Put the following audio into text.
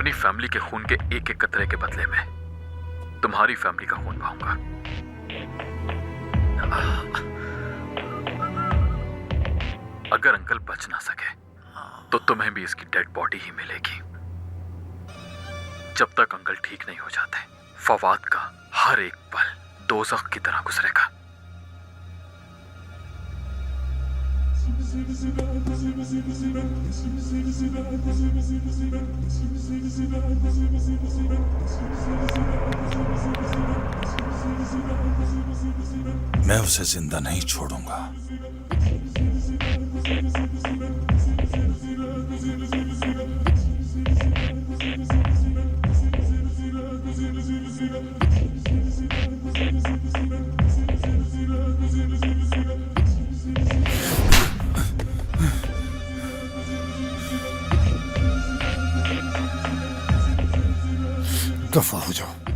अपनी फैमिली के खून के एक एक कतरे के बदले में तुम्हारी फैमिली का खून बहाऊंगा। अगर अंकल बच ना सके तो तुम्हें भी इसकी डेड बॉडी ही मिलेगी। जब तक अंकल ठीक नहीं हो जाते, फवाद का हर एक पल दोज़ख की तरह गुजरेगा। मैं उसे जिंदा नहीं छोड़ूंगा। दफा हो जाओ।